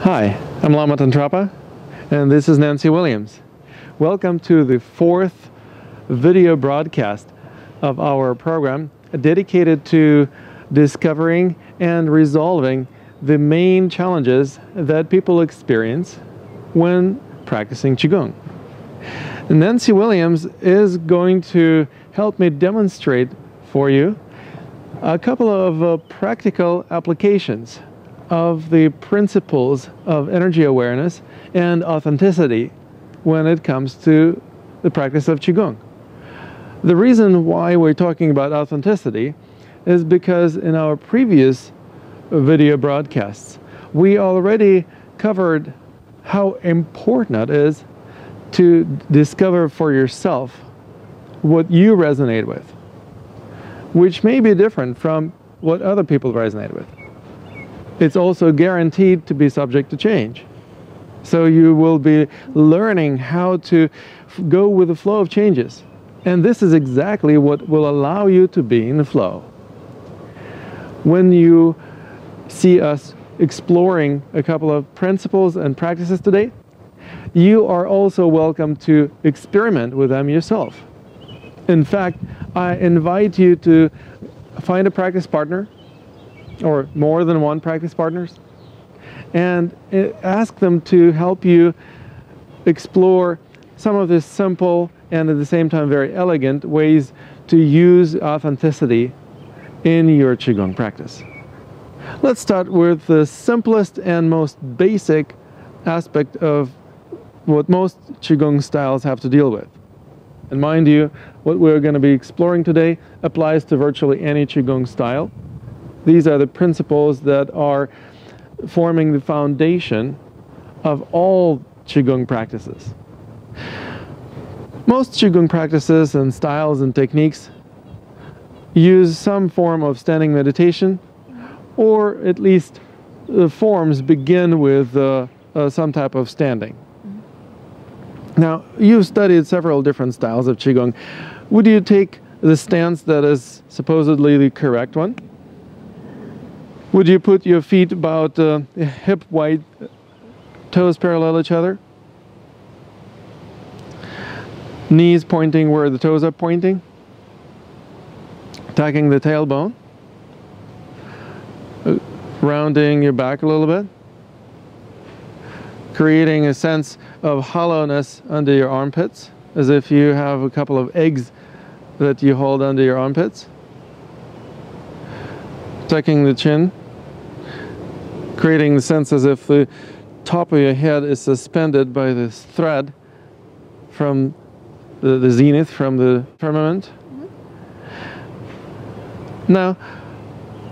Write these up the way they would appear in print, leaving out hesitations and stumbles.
Hi, I'm Lama Tantrapa, and this is Nancy Williams. Welcome to the fourth video broadcast of our program dedicated to discovering and resolving the main challenges that people experience when practicing Qigong. Nancy Williams is going to help me demonstrate for you a couple of practical applications of the principles of energy awareness and authenticity when it comes to the practice of Qigong. The reason why we're talking about authenticity is because in our previous video broadcasts, we already covered how important it is to discover for yourself what you resonate with, which may be different from what other people resonate with. It's also guaranteed to be subject to change. So you will be learning how to go with the flow of changes. And this is exactly what will allow you to be in the flow. When you see us exploring a couple of principles and practices today, you are also welcome to experiment with them yourself. In fact, I invite you to find a practice partner or more than one practice partners and ask them to help you explore some of the simple and at the same time very elegant ways to use authenticity in your Qigong practice. Let's start with the simplest and most basic aspect of what most Qigong styles have to deal with. And mind you, what we're going to be exploring today applies to virtually any Qigong style. These are the principles that are forming the foundation of all Qigong practices. Most Qigong practices and styles and techniques use some form of standing meditation, or at least the forms begin with some type of standing. Now, you've studied several different styles of Qigong. Would you take the stance that is supposedly the correct one? Would you put your feet about hip wide, toes parallel each other? Knees pointing where the toes are pointing? Tucking the tailbone? Rounding your back a little bit? Creating a sense of hollowness under your armpits, as if you have a couple of eggs that you hold under your armpits? Tucking the chin? Creating the sense as if the top of your head is suspended by this thread from the zenith, from the firmament. Now,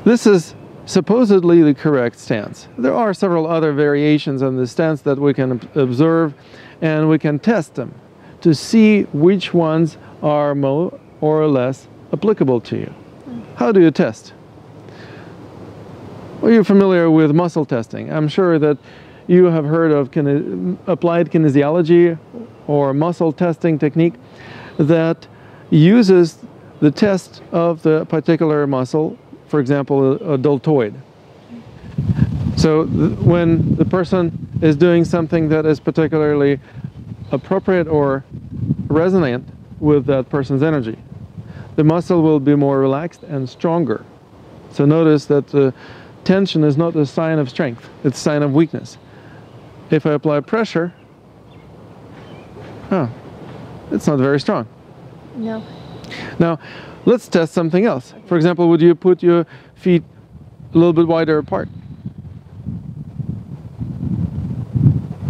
this is supposedly the correct stance. There are several other variations on this stance that we can observe, and we can test them to see which ones are more or less applicable to you. How do you test? Well, you're familiar with muscle testing. I'm sure that you have heard of applied kinesiology or muscle testing technique that uses the test of the particular muscle, for example, a deltoid. So when the person is doing something that is particularly appropriate or resonant with that person's energy, the muscle will be more relaxed and stronger. So notice that the tension is not a sign of strength, it's a sign of weakness. If I apply pressure, it's not very strong. No. Now, let's test something else. For example, would you put your feet a little bit wider apart?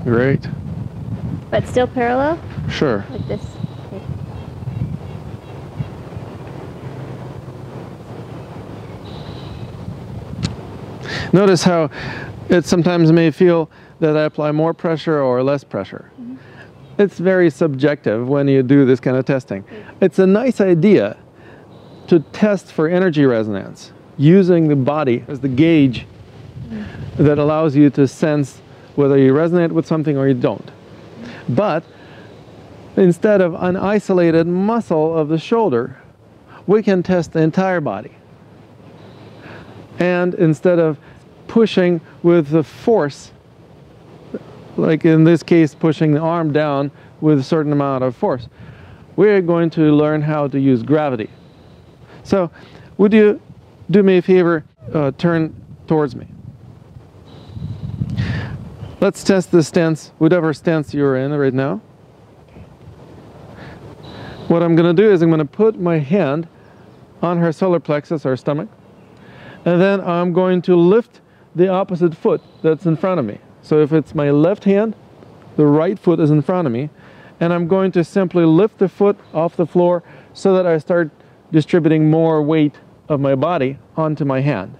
Great. But still parallel? Sure. Like this. Okay. Notice how it sometimes may feel that I apply more pressure or less pressure. Mm-hmm. It's very subjective when you do this kind of testing. It's a nice idea to test for energy resonance using the body as the gauge that allows you to sense whether you resonate with something or you don't. But instead of an isolated muscle of the shoulder, we can test the entire body. And instead of pushing with the force like in this case, pushing the arm down with a certain amount of force. We're going to learn how to use gravity. So, would you do me a favor, turn towards me. Let's test the stance, whatever stance you're in right now. What I'm going to do is I'm going to put my hand on her solar plexus, or stomach, and then I'm going to lift the opposite foot that's in front of me. So if it's my left hand, the right foot is in front of me, and I'm going to simply lift the foot off the floor so that I start distributing more weight of my body onto my hand.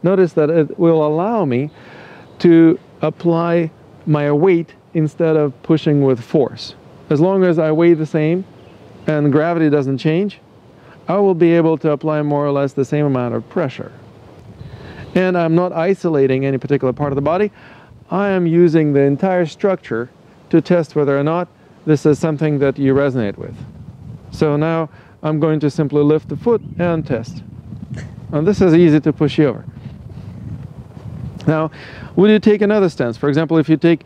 Notice that it will allow me to apply my weight instead of pushing with force. As long as I weigh the same and gravity doesn't change, I will be able to apply more or less the same amount of pressure. And I'm not isolating any particular part of the body. I am using the entire structure to test whether or not this is something that you resonate with. So now I'm going to simply lift the foot and test. And this is easy to push you over. Now, would you take another stance? For example, if you take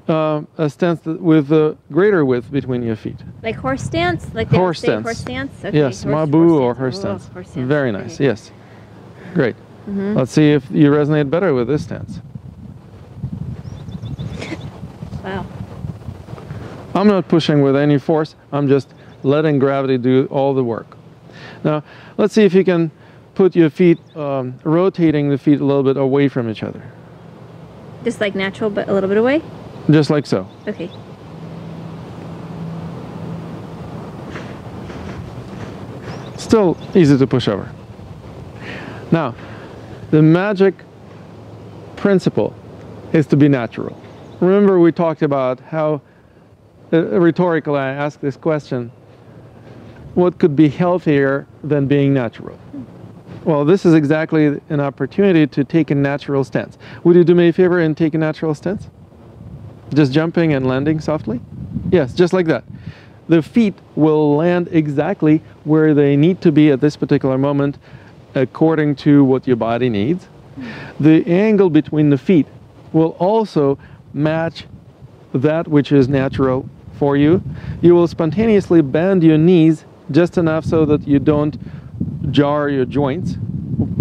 a stance with a greater width between your feet. Like horse stance? Like horse stance. Horse stance? Okay. Yes, Mabu or horse stance. Horse stance. Very nice, Okay. yes. Great. Let's see if you resonate better with this stance. Wow. I'm not pushing with any force. I'm just letting gravity do all the work. Now, let's see if you can put your feet, rotating the feet a little bit away from each other. Just like natural, but a little bit away? Just like so. Okay. Still easy to push over. Now, the magic principle is to be natural. Remember, we talked about how, rhetorically, I asked this question, what could be healthier than being natural? Well, this is exactly an opportunity to take a natural stance. Would you do me a favor and take a natural stance? Just jumping and landing softly? Yes, just like that. The feet will land exactly where they need to be at this particular moment according to what your body needs. The angle between the feet will also match that which is natural for you. You will spontaneously bend your knees just enough so that you don't jar your joints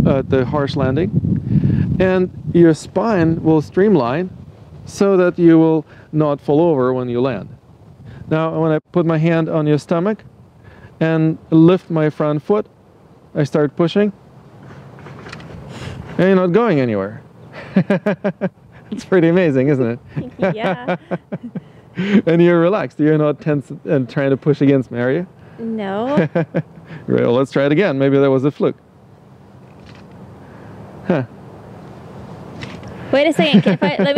at the harsh landing. And your spine will streamline so that you will not fall over when you land. Now, when I put my hand on your stomach and lift my front foot, I start pushing, and you're not going anywhere. It's pretty amazing, isn't it? Yeah. And you're relaxed. You're not tense and trying to push against me, are you? No. Great. Well, let's try it again. Maybe that was a fluke. Huh. Wait a second.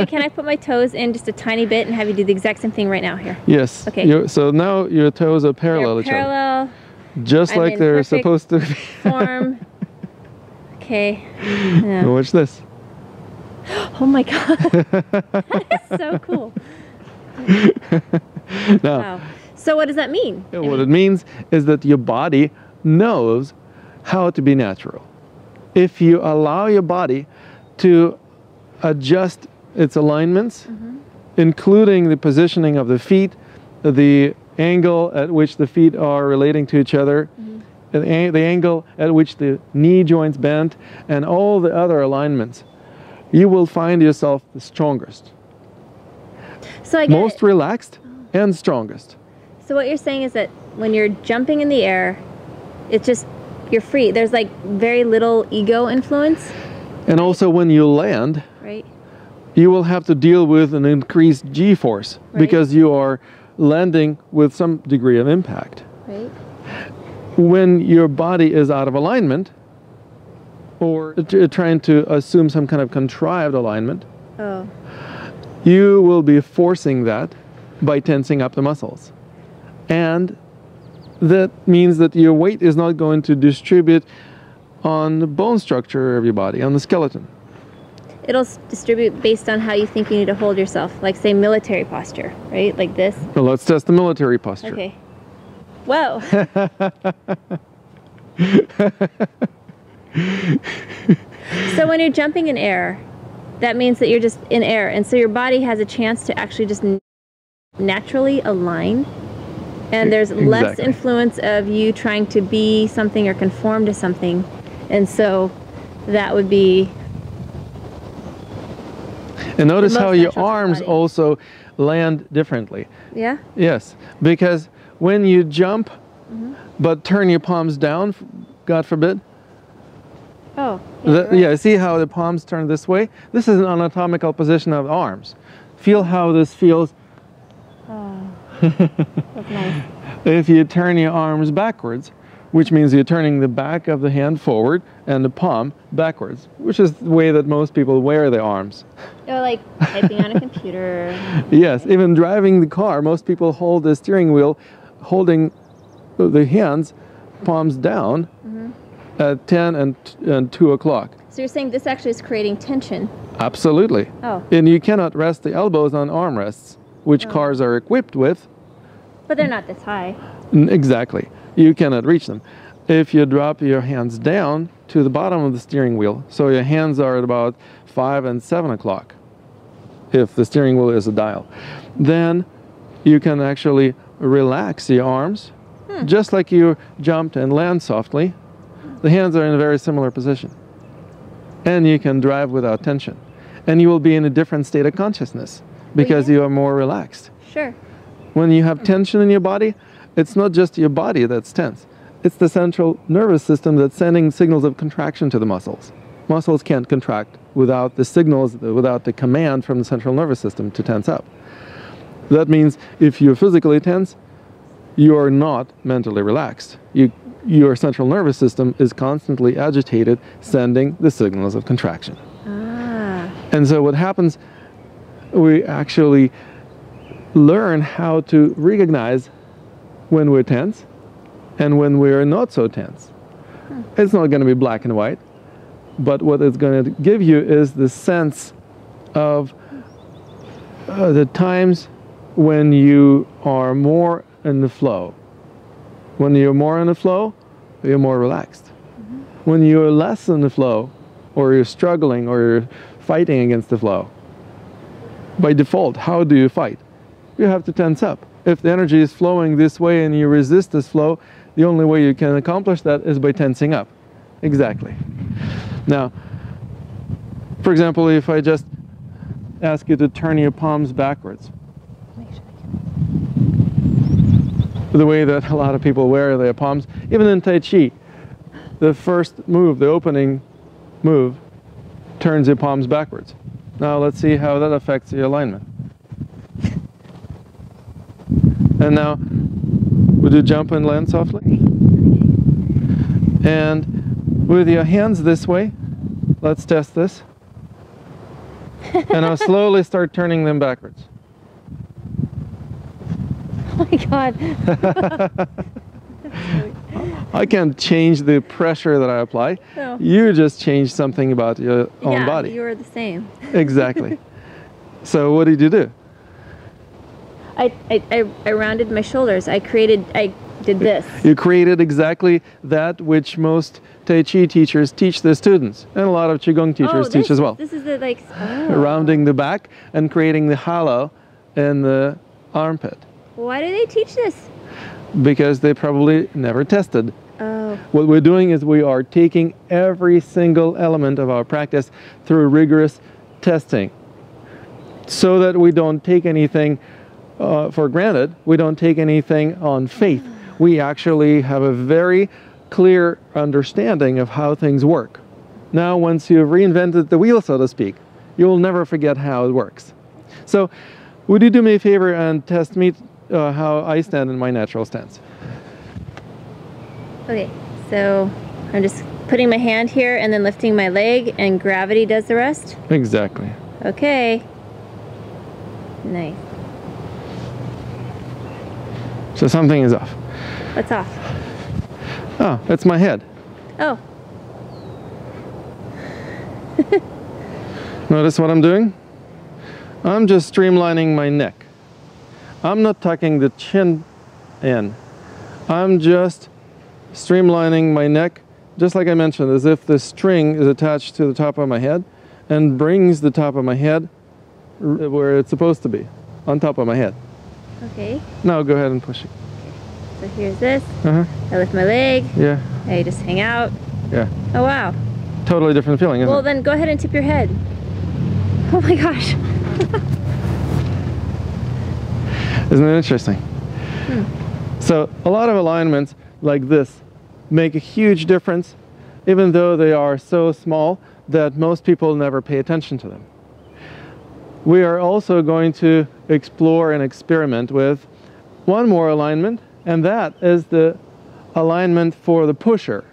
Can I put my toes in just a tiny bit and have you do the exact same thing right now here? Yes. Okay. So now your toes are parallel They're parallel. Just I'm like in they're perfect supposed to be. Form. Okay. Yeah. Watch this. Oh my God. That is so cool. Now, Wow. So what does that mean? what it means is that your body knows how to be natural. If you allow your body to adjust its alignments, including the positioning of the feet, the angle at which the feet are relating to each other, the angle at which the knee joints bend, and all the other alignments, you will find yourself the strongest. So I get Most it. relaxed and strongest. So what you're saying is that when you're jumping in the air, it's just, you're free. There's like very little ego influence, And also when you land, right? you will have to deal with an increased G-force because you are landing with some degree of impact. Right. When your body is out of alignment or trying to assume some kind of contrived alignment, Oh. you will be forcing that by tensing up the muscles. And that means that your weight is not going to distribute on the bone structure of your body, on the skeleton. It'll distribute based on how you think you need to hold yourself, like say military posture, right? Like this. Well, let's test the military posture. Okay. Whoa. Mm-hmm. So when you're jumping in air, that means that you're just in air. And so your body has a chance to actually just naturally align. And there's less influence of you trying to be something or conform to something. And so that would be... And notice how your arms also land differently. Yeah? Yes, because when you jump, but turn your palms down, God forbid. Oh, yeah, Yeah, see how the palms turn this way? This is an anatomical position of the arms. Feel how this feels. Oh, that's nice. If you turn your arms backwards, which means you're turning the back of the hand forward and the palm backwards, which is the way that most people wear their arms. Or like typing on a computer. Yes, even driving the car, most people hold the steering wheel holding the hands, palms down at 10 and 2 o'clock. So you're saying this actually is creating tension? Absolutely. Oh. And you cannot rest the elbows on armrests, which cars are equipped with. But they're not this high. Exactly. You cannot reach them. If you drop your hands down to the bottom of the steering wheel, so your hands are at about 5 and 7 o'clock, if the steering wheel is a dial, then you can actually relax your arms, just like you jumped and land softly. The hands are in a very similar position. And you can drive without tension. And you will be in a different state of consciousness because you are more relaxed. Sure. When you have tension in your body, it's not just your body that's tense. It's the central nervous system that's sending signals of contraction to the muscles. Muscles can't contract without the signals, without the command from the central nervous system to tense up. That means if you're physically tense, you are not mentally relaxed. Your central nervous system is constantly agitated, sending the signals of contraction. Ah. And so what happens, we actually learn how to recognize when we're tense and when we're not so tense. It's not going to be black and white, but what it's going to give you is the sense of the times when you are more in the flow. When you're more in the flow, you're more relaxed. When you're less in the flow, or you're struggling, or you're fighting against the flow, by default, how do you fight? You have to tense up. If the energy is flowing this way and you resist this flow, the only way you can accomplish that is by tensing up. Exactly. Now, for example, if I just ask you to turn your palms backwards, the way that a lot of people wear their palms, even in Tai Chi, the first move, the opening move, turns your palms backwards. Now let's see how that affects your alignment. And now, would you jump and land softly? And with your hands this way, let's test this. And I'll slowly start turning them backwards. Oh my God. I can't change the pressure that I apply. No. You just changed something about your own body. Yeah, you were the same. Exactly. So what did you do? I rounded my shoulders. I did this. You created exactly that which most Tai Chi teachers teach their students, and a lot of Qigong teachers teach as well. This is the like... Rounding the back and creating the hollow in the armpit. Why do they teach this? Because they probably never tested. Oh. What we're doing is we are taking every single element of our practice through rigorous testing so that we don't take anything for granted. We don't take anything on faith. We actually have a very clear understanding of how things work. Now, once you've reinvented the wheel, so to speak, you will never forget how it works. So, would you do me a favor and test me how I stand in my natural stance? Okay, so I'm just putting my hand here and then lifting my leg, and gravity does the rest? Exactly. Okay. Nice. So something is off. What's off? Oh, that's my head. Oh. Notice what I'm doing? I'm just streamlining my neck. I'm not tucking the chin in. I'm just streamlining my neck, just like I mentioned, as if the string is attached to the top of my head, and brings the top of my head where it's supposed to be, on top of my head. Okay. Now go ahead and push it. So here's this. Uh-huh. I lift my leg. Yeah. I just hang out. Yeah. Oh, wow. Totally different feeling, isn't it? Well, then go ahead and tip your head. Oh my gosh. Isn't it interesting? So a lot of alignments like this make a huge difference, even though they are so small that most people never pay attention to them. We are also going to explore and experiment with one more alignment, and that is the alignment for the pusher.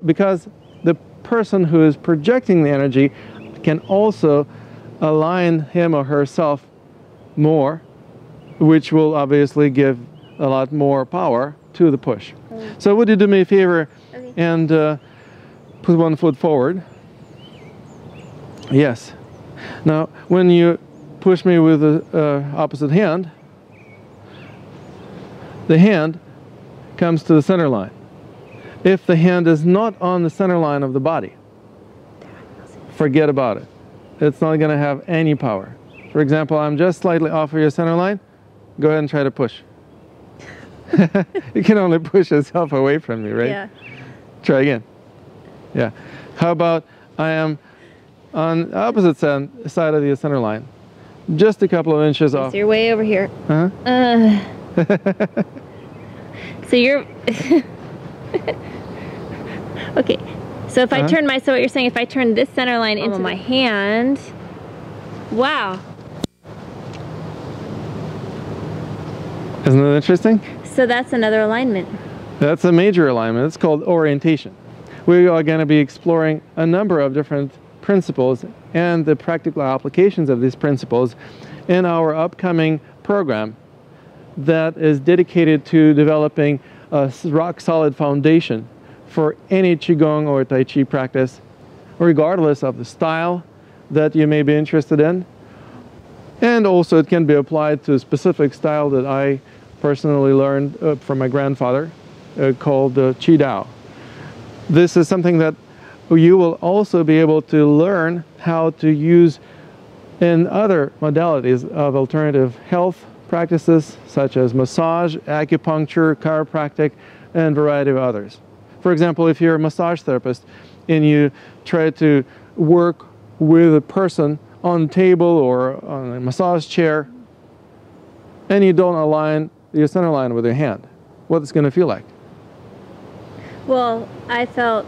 Because the person who is projecting the energy can also align him or herself more, which will obviously give a lot more power to the push. So would you do me a favor and put one foot forward? Yes. Now, when you push me with the opposite hand, the hand comes to the center line. If the hand is not on the center line of the body, forget about it. It's not going to have any power. For example, I'm just slightly off of your center line. Go ahead and try to push. You can only push yourself away from me, right? Yeah. Try again. Yeah. How about I am on the opposite side of the center line, just a couple of inches off. So you're way over here. Uh-huh. So you're... Okay. So if I turn so what you're saying, if I turn this center line into my hand, wow. Isn't that interesting? So that's another alignment. That's a major alignment. It's called orientation. We are going to be exploring a number of different principles and the practical applications of these principles in our upcoming program that is dedicated to developing a rock-solid foundation for any Qigong or Tai Chi practice, regardless of the style that you may be interested in. And also it can be applied to a specific style that I personally learned from my grandfather called Qi Dao. This is something that you will also be able to learn how to use in other modalities of alternative health practices such as massage, acupuncture, chiropractic, and a variety of others. For example, if you're a massage therapist and you try to work with a person on a table or on a massage chair and you don't align your center line with your hand, what it's going to feel like? Well, I felt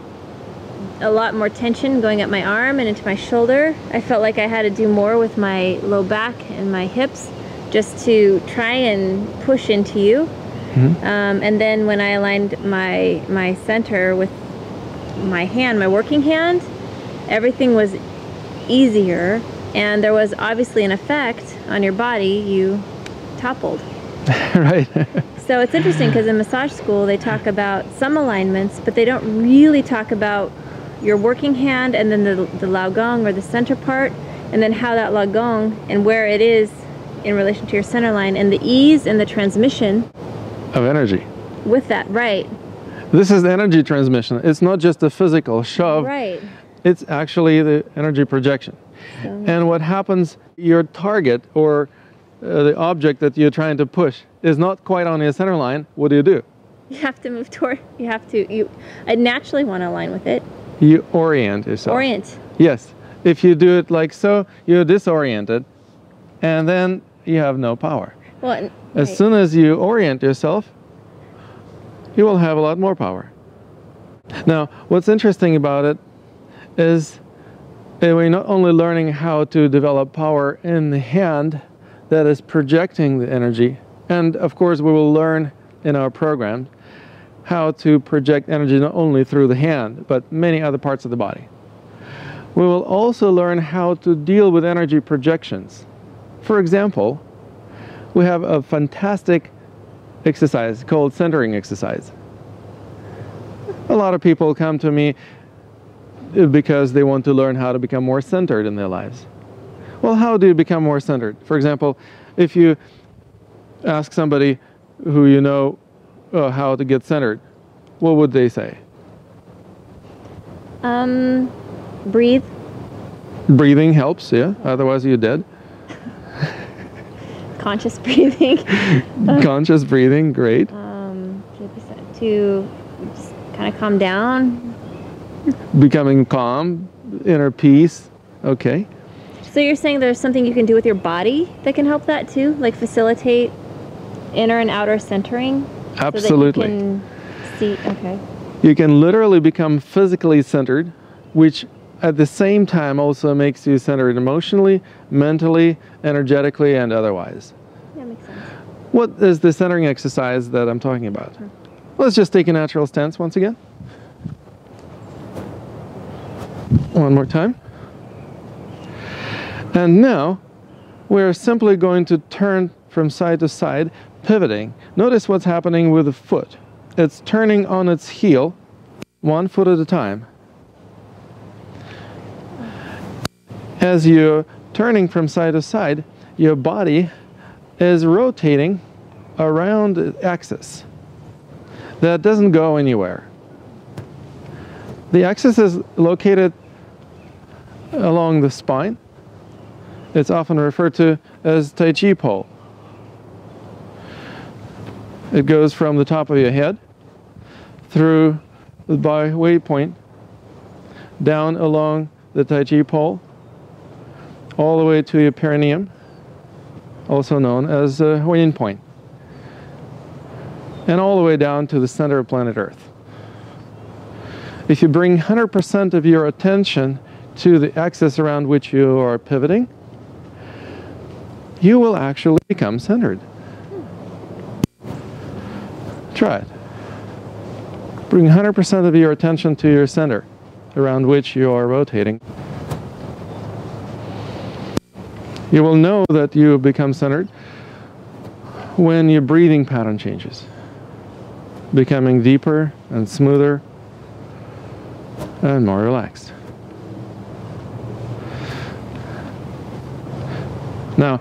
a lot more tension going up my arm and into my shoulder. I felt like I had to do more with my low back and my hips just to try and push into you. And then when I aligned my center with my hand, my working hand, everything was easier, and there was obviously an effect on your body. You toppled. Right. So it's interesting because in massage school they talk about some alignments, but they don't really talk about your working hand and then the lao gong or the center part, and then how that lao gong and where it is in relation to your center line and the ease and the transmission of energy. With that, right. This is energy transmission. It's not just a physical shove. Right. It's actually the energy projection. So. And what happens, your target or the object that you're trying to push is not quite on your center line. What do? You have to move toward, I naturally want to align with it. You orient yourself. Orient. Yes. If you do it like so, you're disoriented and then you have no power. Well, as soon as you orient yourself, you will have a lot more power. Now, what's interesting about it is we're not only learning how to develop power in the hand that is projecting the energy, and of course we will learn in our program how to project energy not only through the hand, but many other parts of the body. We will also learn how to deal with energy projections. For example, we have a fantastic exercise called centering exercise. A lot of people come to me because they want to learn how to become more centered in their lives. Well, how do you become more centered? For example, if you ask somebody who you know how to get centered, what would they say? Breathe. Breathing helps, yeah. Otherwise you're dead. Conscious breathing. Conscious breathing, great. To just kind of calm down. Becoming calm, inner peace. Okay. So you're saying there's something you can do with your body that can help that too? Like facilitate inner and outer centering? Absolutely. So that you can see, okay. You can literally become physically centered, which at the same time also makes you centered emotionally, mentally, energetically, and otherwise. That makes sense. What is the centering exercise that I'm talking about? Let's just take a natural stance once again. One more time. And now we're simply going to turn from side to side, pivoting. Notice what's happening with the foot. It's turning on its heel, 1 foot at a time. As you're turning from side to side, your body is rotating around the axis. That doesn't go anywhere. The axis is located along the spine. It's often referred to as Tai Chi pole. It goes from the top of your head through the byway point, down along the Tai Chi pole, all the way to your perineum, also known as the Huayin point, and all the way down to the center of planet Earth. If you bring 100% of your attention to the axis around which you are pivoting, you will actually become centered. Try it. Bring 100% of your attention to your center around which you are rotating. You will know that you have become centered when your breathing pattern changes, becoming deeper and smoother and more relaxed. Now,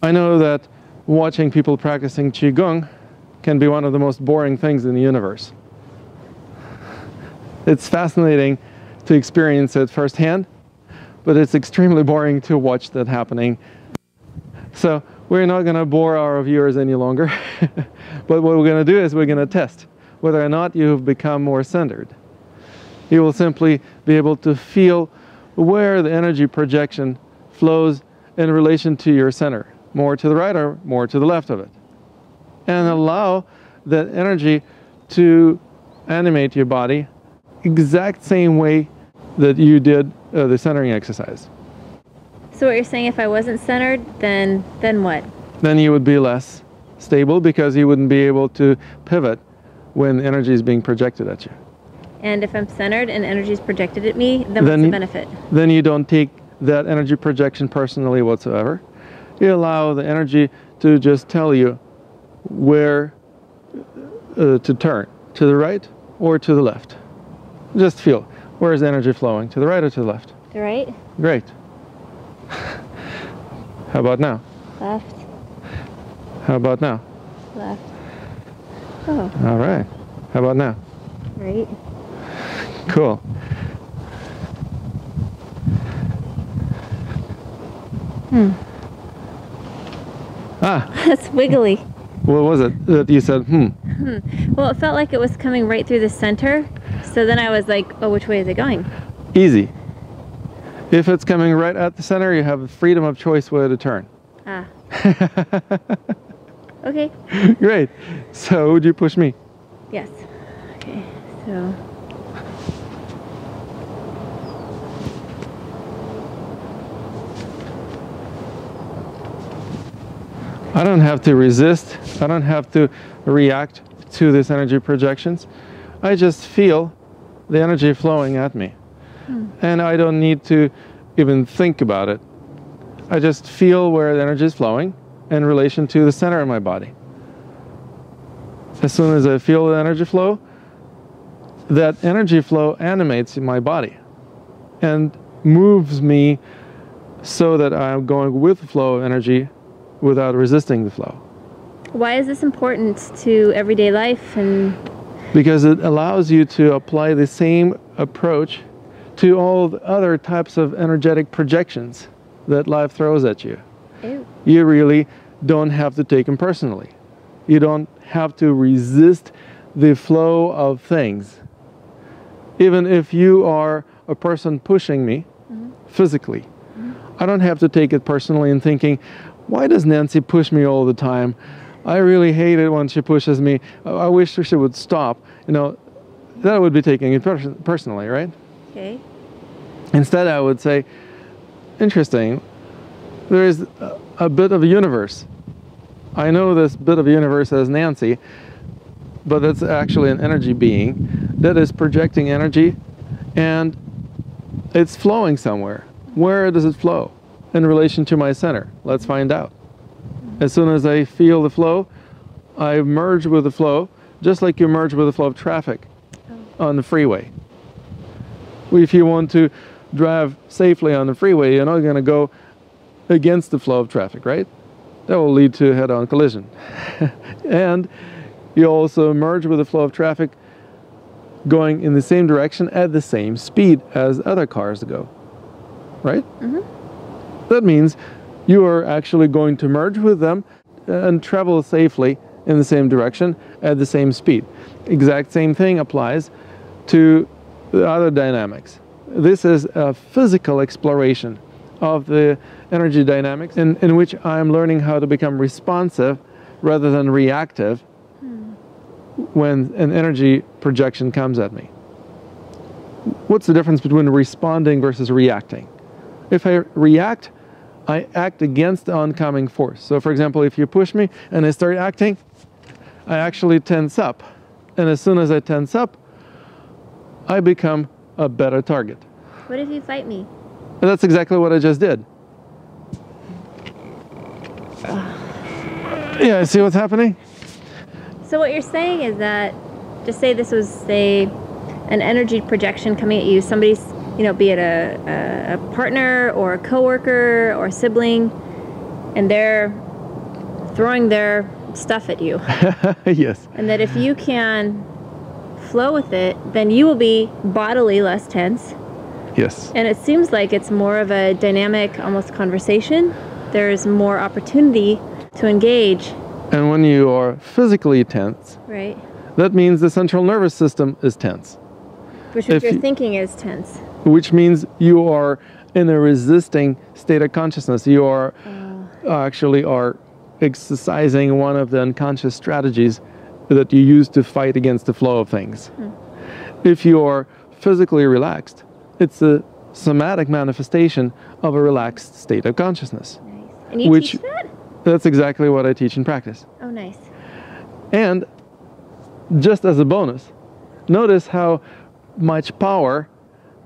I know that watching people practicing Qigong can be one of the most boring things in the universe. It's fascinating to experience it firsthand, but it's extremely boring to watch that happening. So we're not going to bore our viewers any longer, but what we're going to do is we're going to test whether or not you've become more centered. You will simply be able to feel where the energy projection flows in relation to your center, more to the right or more to the left of it, and allow that energy to animate your body exact same way that you did the centering exercise. So what you're saying, if I wasn't centered, then what? Then you would be less stable because you wouldn't be able to pivot when energy is being projected at you. And if I'm centered and energy is projected at me, then what's the benefit? Then you don't take that energy projection personally whatsoever. You allow the energy to just tell you where to turn, to the right or to the left. Just feel, where is the energy flowing, to the right or to the left? The right. Great. How about now? Left. How about now? Left. Oh. All right. How about now? Right. Cool. That's wiggly. What was it that you said, Well, it felt like it was coming right through the center. So then I was like, oh, which way is it going? Easy. If it's coming right at the center, you have freedom of choice where to turn. Ah. Okay. Great. So would you push me? Yes. Okay. So. I don't have to resist. I don't have to react to these energy projections. I just feel the energy flowing at me. And I don't need to even think about it. I just feel where the energy is flowing in relation to the center of my body. As soon as I feel the energy flow, that energy flow animates my body and moves me so that I'm going with the flow of energy without resisting the flow. Why is this important to everyday life? And because it allows you to apply the same approach to all the other types of energetic projections that life throws at you. Ew. You really don't have to take them personally. You don't have to resist the flow of things. Even if you are a person pushing me physically, I don't have to take it personally and thinking, why does Nancy push me all the time? I really hate it when she pushes me. I wish she would stop. You know, that would be taking it personally, right? Okay. Instead, I would say, interesting, there is a bit of a universe. I know this bit of a universe as Nancy, but it's actually an energy being that is projecting energy, and it's flowing somewhere. Where does it flow in relation to my center? Let's find out. As soon as I feel the flow, I merge with the flow, just like you merge with the flow of traffic on the freeway. If you want to drive safely on the freeway, you're not going to go against the flow of traffic, right? That will lead to a head-on collision. And you also merge with the flow of traffic going in the same direction at the same speed as other cars go, right? That means you are actually going to merge with them and travel safely in the same direction at the same speed. Exact same thing applies to the other dynamics. This is a physical exploration of the energy dynamics in which I'm learning how to become responsive rather than reactive when an energy projection comes at me. What's the difference between responding versus reacting? If I react, I act against the oncoming force. So for example, if you push me and I start acting, I actually tense up. And as soon as I tense up, I become a better target. What if you fight me? And that's exactly what I just did. Yeah, see what's happening? So what you're saying is that, just say this was, say, an energy projection coming at you, somebody's, you know, be it a partner or a coworker or a sibling, and they're throwing their stuff at you. Yes. And that if you can flow with it, then you will be bodily less tense. Yes. And it seems like it's more of a dynamic, almost conversation. There's more opportunity to engage. And when you are physically tense, Right. that means the central nervous system is tense. Which means your thinking is tense. Which means you are in a resisting state of consciousness. You are actually are exercising one of the unconscious strategies that you use to fight against the flow of things. If you are physically relaxed, it's a somatic manifestation of a relaxed state of consciousness. Nice. And you teach that? That's exactly what I teach in practice. Oh, nice. And just as a bonus, notice how much power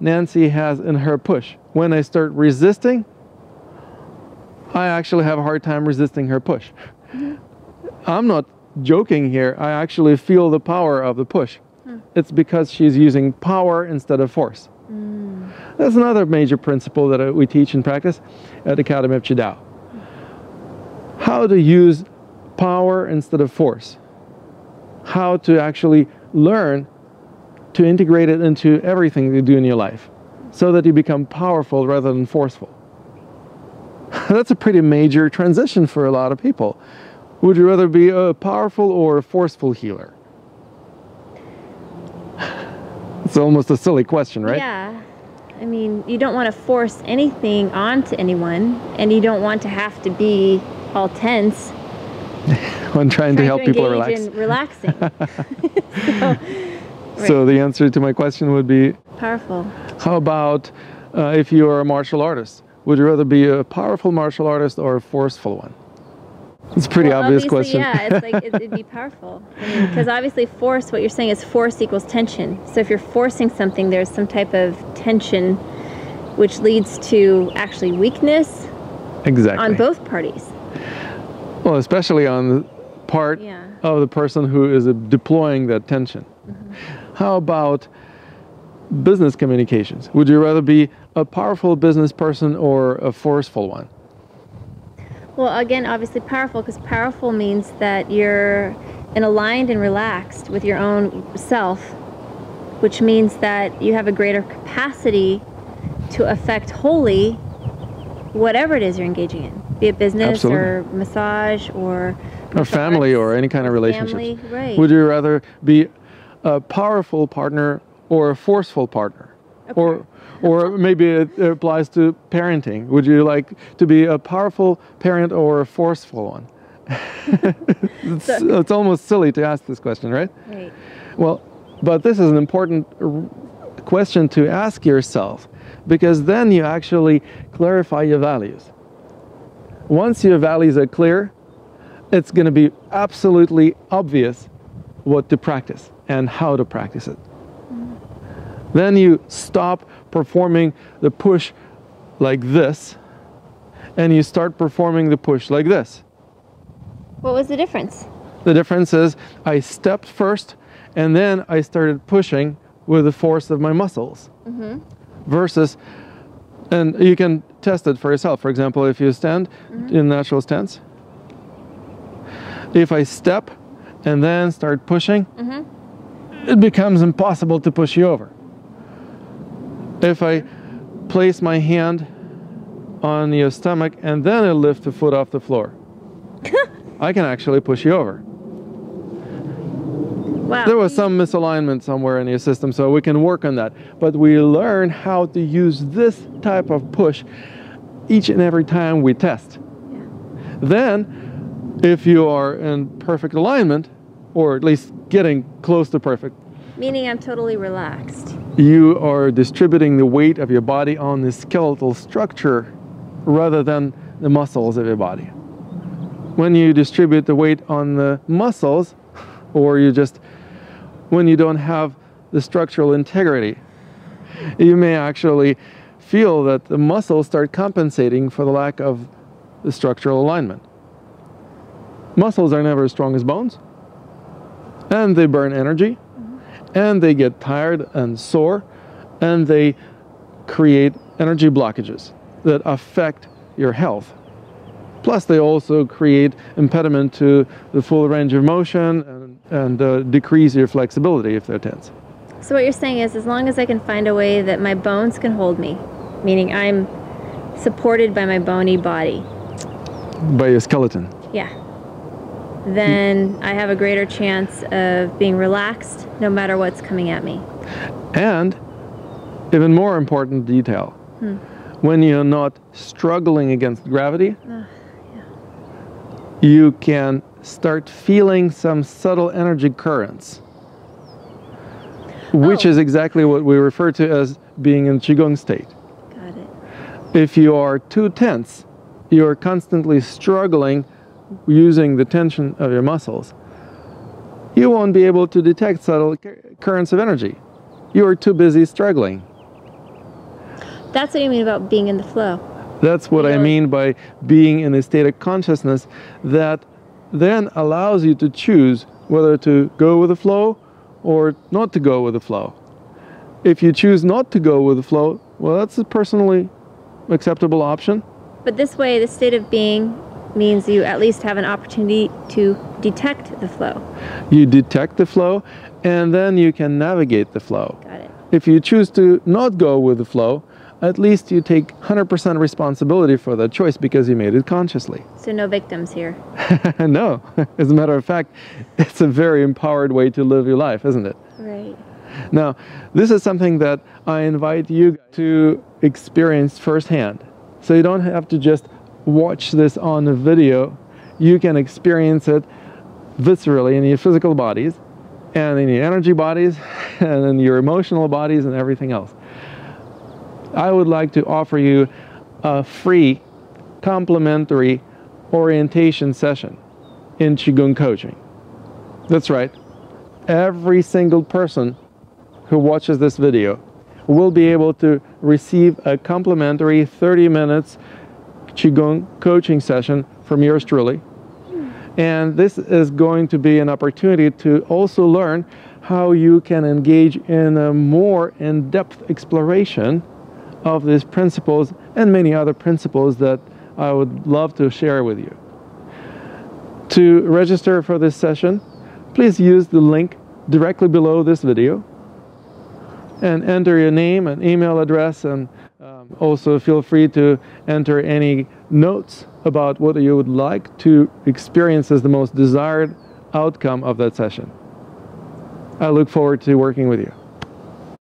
Nancy has in her push. When I start resisting, I actually have a hard time resisting her push. I'm not joking here. I actually feel the power of the push. It's because she's using power instead of force. That's another major principle that we teach in practice at Academy of Qidao. How to use power instead of force. How to actually learn to integrate it into everything you do in your life so that you become powerful rather than forceful. That's a pretty major transition for a lot of people. Would you rather be a powerful or a forceful healer? It's almost a silly question, right? Yeah. I mean, you don't want to force anything onto anyone, and you don't want to have to be all tense when trying to help people relax. In relaxing. So the answer to my question would be powerful. How about if you are a martial artist? Would you rather be a powerful martial artist or a forceful one? It's a pretty obvious question. Yeah, it's like it'd be powerful. I mean, because obviously force, what you're saying is force equals tension. So if you're forcing something, there's some type of tension which leads to actually weakness. Exactly. On both parties. Well, especially on the part of the person who is deploying that tension. How about business communications? Would you rather be a powerful business person or a forceful one? Well, again, obviously powerful, because powerful means that you're aligned and relaxed with your own self, which means that you have a greater capacity to affect wholly whatever it is you're engaging in, be it business Absolutely. or massage or family or any kind of relationships. Family, right. Would you rather be a powerful partner or a forceful partner? Or maybe it applies to parenting. Would you like to be a powerful parent or a forceful one? It's almost silly to ask this question, right? Right. Well, but this is an important question to ask yourself, because then you actually clarify your values. Once your values are clear, it's going to be absolutely obvious what to practice and how to practice it. Then you stop performing the push like this, and you start performing the push like this. What was the difference? The difference is I stepped first, and then I started pushing with the force of my muscles. Versus, and you can test it for yourself. For example, if you stand in natural stance, if I step and then start pushing, it becomes impossible to push you over. If I place my hand on your stomach and then I lift the foot off the floor, I can actually push you over. Wow. There was some misalignment somewhere in your system, so we can work on that. But we learn how to use this type of push each and every time we test. Yeah. Then, if you are in perfect alignment, or at least getting close to perfect, Meaning I'm totally relaxed. you are distributing the weight of your body on the skeletal structure rather than the muscles of your body. When you distribute the weight on the muscles, or when you don't have the structural integrity, you may actually feel that the muscles start compensating for the lack of the structural alignment. Muscles are never as strong as bones, and they burn energy, and they get tired and sore, and they create energy blockages that affect your health. Plus, they also create impediment to the full range of motion and decrease your flexibility if they're tense. So what you're saying is, as long as I can find a way that my bones can hold me, meaning I'm supported by my bony body. By your skeleton. Yeah. Then I have a greater chance of being relaxed no matter what's coming at me. And even more important detail, when you're not struggling against gravity, you can start feeling some subtle energy currents, which is exactly what we refer to as being in Qigong state. Got it. If you are too tense, you're constantly struggling using the tension of your muscles, you won't be able to detect subtle currents of energy. You are too busy struggling. That's what you mean about being in the flow. That's what I mean by being in a state of consciousness that then allows you to choose whether to go with the flow or not to go with the flow. If you choose not to go with the flow, well, that's a personally acceptable option. But this way, the state of being means you at least have an opportunity to detect the flow. You detect the flow, and then you can navigate the flow. Got it. If you choose to not go with the flow, at least you take 100% responsibility for that choice because you made it consciously. So no victims here. No. As a matter of fact, it's a very empowered way to live your life, isn't it? Right. Now, this is something that I invite you to experience firsthand. So you don't have to just watch this on a video. You can experience it viscerally in your physical bodies, and in your energy bodies, and in your emotional bodies, and everything else. I would like to offer you a free, complimentary orientation session in Qigong coaching. That's right. Every single person who watches this video will be able to receive a complimentary 30 minutes Qigong coaching session from yours truly. And this is going to be an opportunity to also learn how you can engage in a more in-depth exploration of these principles and many other principles that I would love to share with you. To register for this session, please use the link directly below this video. and enter your name and email address, and also feel free to enter any notes about what you would like to experience as the most desired outcome of that session. I look forward to working with you.